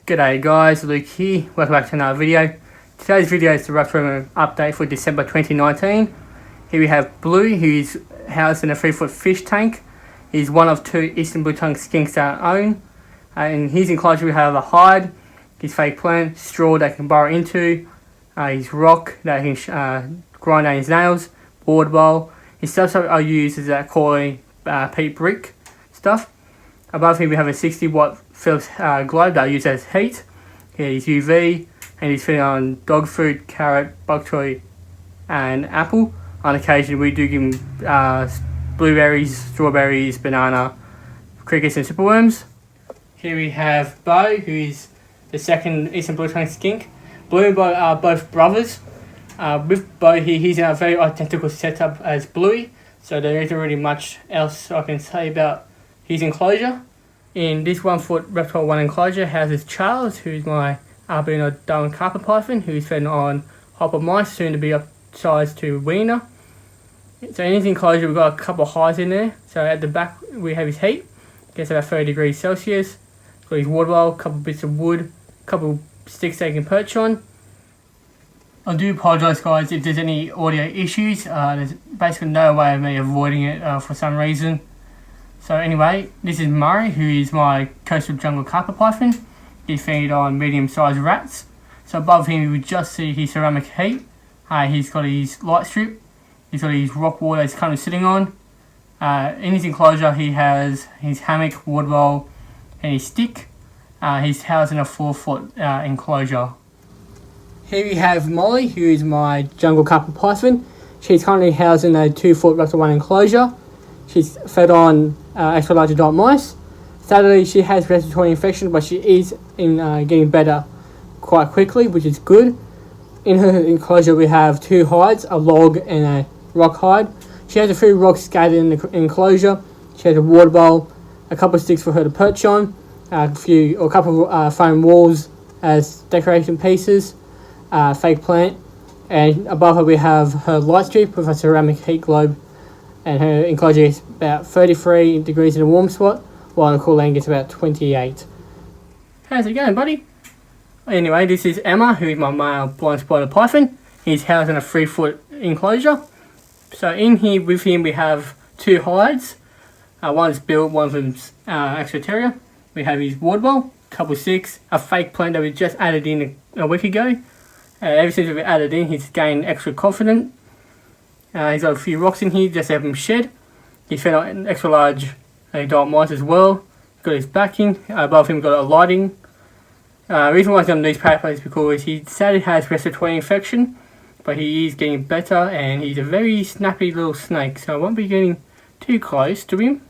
G'day guys, Luke here, welcome back to another video. Today's video is the Reptile update for December 2019. Here we have Blue, who is housed in a 3-foot fish tank. He's one of 2 eastern blue-tongued skinks that I own. In his enclosure we have a hide, his fake plant, straw that can burrow into, his rock that he can grind down his nails, water bowl. His stuff I use is that koi peat brick stuff. Above him we have a 60-watt Philips globe that I use as heat. He's UV and he's fitting on dog food, carrot, bok choy and apple. On occasion we do give him blueberries, strawberries, banana, crickets and superworms. Here we have Bo, who is the second eastern blue-tongued skink. Blue and Bo are both brothers. With Bo here, he's in a very identical setup as Bluey, so there isn't really much else I can say about his enclosure. In this 1-foot Reptile 1 enclosure houses Charles, who is my albino Darwin carpet python, who is fed on hopper mice, soon to be upsized to wiener. So in his enclosure we've got a couple of hides in there. So at the back we have his heat, gets about 30 degrees Celsius. Got his water bowl, a couple of bits of wood, a couple of sticks they can perch on. I do apologise guys if there's any audio issues. There's basically no way of me avoiding it for some reason. So anyway, this is Murray, who is my coastal jungle carpet python. He's fed on medium-sized rats. So above him you would just see his ceramic heat. He's got his light strip. He's got his rock wall that he's currently sitting on. In his enclosure he has his hammock, water bowl and his stick. He's housed in a 4-foot enclosure. Here we have Molly, who is my jungle carpet python. She's currently housed in a 2-foot Reptile 1 enclosure. She's fed on extra large adult mice. Sadly, she has respiratory infection, but she is getting better quite quickly, which is good. In her enclosure, we have 2 hides, a log and a rock hide. She has a few rocks scattered in the enclosure. She has a water bowl, a couple of sticks for her to perch on, a couple of foam walls as decoration pieces, fake plant, and above her we have her light strip with a ceramic heat globe. And her enclosure is about 33 degrees in a warm spot, while the cooling gets about 28. How's it going, buddy? Anyway, this is Emma, who is my male blind spotted python. He's housed in a 3-foot enclosure. So in here with him we have 2 hides. One's built, one's exterior. We have his water bowl, a couple of sticks, a fake plant that we just added in a week ago. Ever since we've added in, he's gained extra confident. He's got a few rocks in here just to help him shed. He's fed on extra large adult mice as well. He's got his backing. Above him we've got a lighting. The reason why he's on these paper is because he sadly has respiratory infection, but he is getting better and he's a very snappy little snake, so I won't be getting too close to him.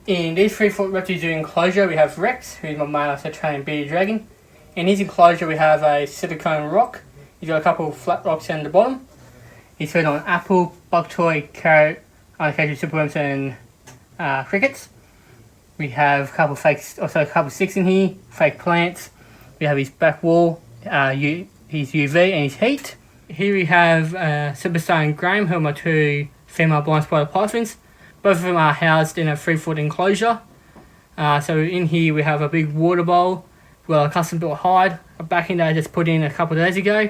In this 3-foot Reptile Zoo enclosure we have Rex, who is my male Australian bearded dragon. In his enclosure we have a silicone rock. He's got a couple of flat rocks down the bottom. He's fed on apple, bok choy, carrot, occasionally superworms and crickets. We have a couple of sticks in here, fake plants. We have his back wall, his UV and his heat. Here we have Superstar and Graham, who are my 2 female blind spotted pythons. Both of them are housed in a 3-foot enclosure. So in here we have a big water bowl, a custom built hide, a backing that I just put in a couple of days ago,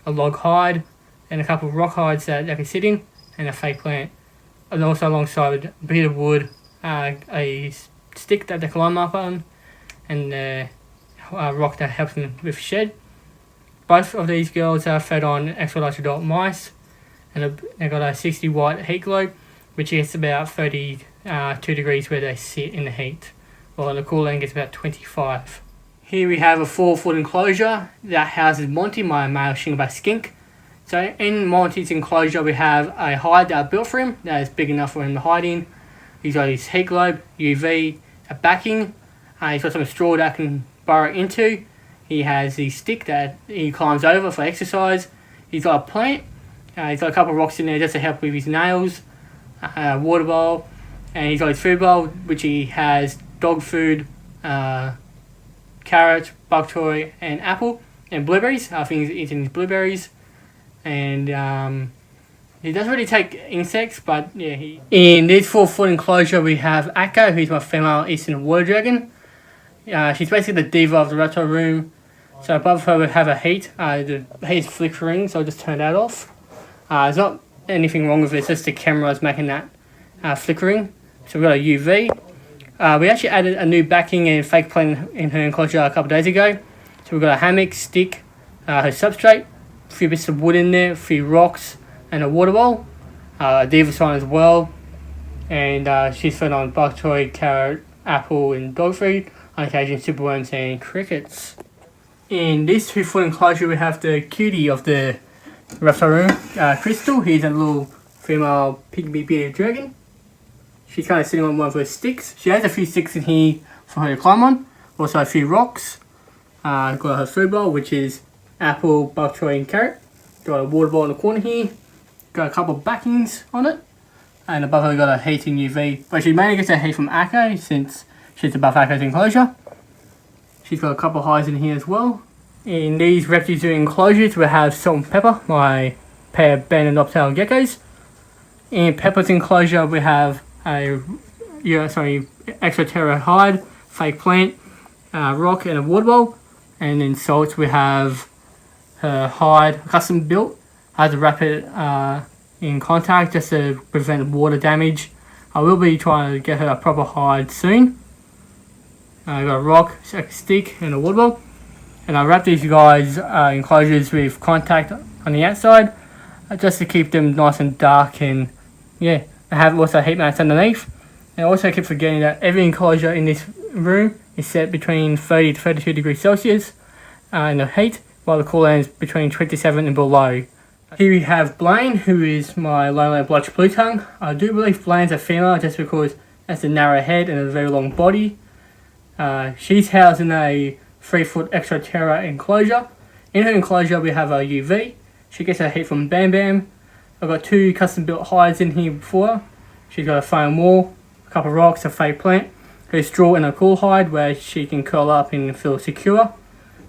a log hide, and a couple of rock hides that they can sit in, and a fake plant. And also alongside a bit of wood, a stick that they climb up on, and a rock that helps them with shed. Both of these girls are fed on extra large adult mice, and they've got a 60-watt heat globe, which is about 32 degrees where they sit in the heat, while the cooling gets about 25. Here we have a 4-foot enclosure that houses Monty, my male shingleback skink. So in Monty's enclosure we have a hide that I built for him that is big enough for him to hide in. He's got his heat globe, UV, a backing. He's got some straw that I can burrow into. He has the stick that he climbs over for exercise. He's got a plant. He's got a couple of rocks in there just to help with his nails. A water bowl. And he's got his food bowl, which he has dog food, carrot, bok choy and apple. And blueberries. I think he's eating his blueberries. And he doesn't really take insects, but yeah. In this 4-foot enclosure we have Akko, who's my female eastern water dragon. She's basically the diva of the reptile room. So above her we have a heat. The heat's flickering, so I'll just turn that off. There's not anything wrong with it, it's just the camera's making that flickering. So we've got a UV. We actually added a new backing and fake plant in her enclosure a couple of days ago. So we've got a hammock, stick, her substrate, a few bits of wood in there, a few rocks, and a water bowl. A diva sign as well. And she's fed on bug toy, carrot, apple, and dog food. On occasion, superworms and crickets. In this 2-foot enclosure, we have the cutie of the reptile room, Crystal. He's a little female pygmy bearded dragon. She's kind of sitting on one of her sticks. She has a few sticks in here for her to climb on. Also a few rocks. Got her food bowl, which is apple, bug toy, and carrot. Got a water bowl in the corner here. Got a couple of backings on it. And above her we got a heating UV. But she mainly gets her heat from Akko since she's above Akko's enclosure. She's got a couple of highs in here as well. In these Reptile enclosures we have Salt and Pepper, my pair of banded knobtail geckos. In Pepper's enclosure we have a Exoterra hide, fake plant, rock, and a water bowl. And in Salts we have her hide, custom built. I had to wrap it in contact just to prevent water damage. I will be trying to get her a proper hide soon. I got a rock, a stick, and a water bowl. And I wrap these guys enclosures with contact on the outside just to keep them nice and dark. And yeah, I have also heat mats underneath. And I also keep forgetting that every enclosure in this room is set between 30 to 32 degrees Celsius in the heat, while the coolant is between 27 and below. Here we have Blaine, who is my lowland blotch blue tongue. I do believe Blaine's a female just because has a narrow head and a very long body. She's housed in a 3-foot Exoterra enclosure. In her enclosure we have a UV. She gets her heat from Bam Bam. I've got 2 custom built hides in here for her. She's got a foam wall, a couple of rocks, a fake plant, a straw and a cool hide where she can curl up and feel secure.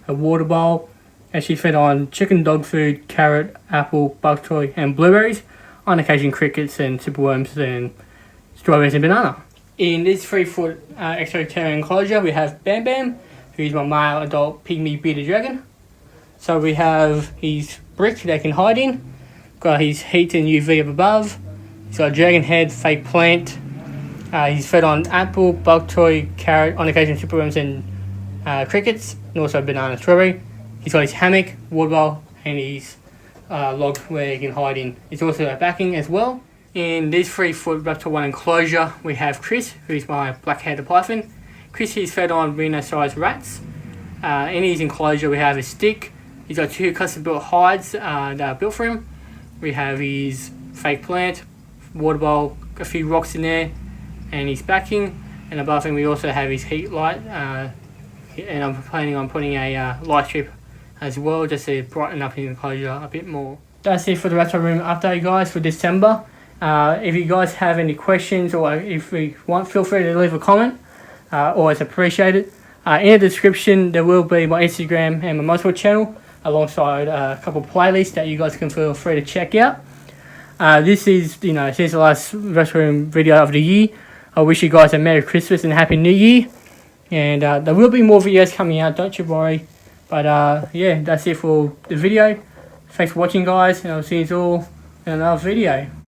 A water bowl. And she's fed on chicken, dog food, carrot, apple, bug toy, and blueberries. On occasion crickets and superworms and strawberries and banana. In this 3-foot Exoterra enclosure we have Bam Bam, who's my male adult pygmy bearded dragon. So we have his brick they can hide in. Got his heat and UV up above. He's got a dragon head, fake plant. He's fed on apple, bug toy, carrot, on occasion superworms and crickets, and also banana and strawberry. He's got his hammock, water bowl, and his log where he can hide in. He's also a backing as well. In this 3-foot Reptile 1 enclosure we have Chris, who's my black-headed python. Chris is fed on rhino-sized rats. In his enclosure we have a stick. He's got 2 custom built hides that are built for him. We have his fake plant, water bowl, a few rocks in there, and his backing. And above him we also have his heat light, and I'm planning on putting a light strip as well just to brighten up the enclosure a bit more. That's it for the reptile room update, guys, for December. If you guys have any questions or if you want, feel free to leave a comment. Always appreciate it. In the description there will be my Instagram and my Monty channel alongside a couple of playlists that you guys can feel free to check out. This is since the last reptile room video of the year. I wish you guys a Merry Christmas and Happy New Year. And there will be more videos coming out, don't you worry. But yeah, that's it for the video. Thanks for watching, guys, and I'll see you all in another video.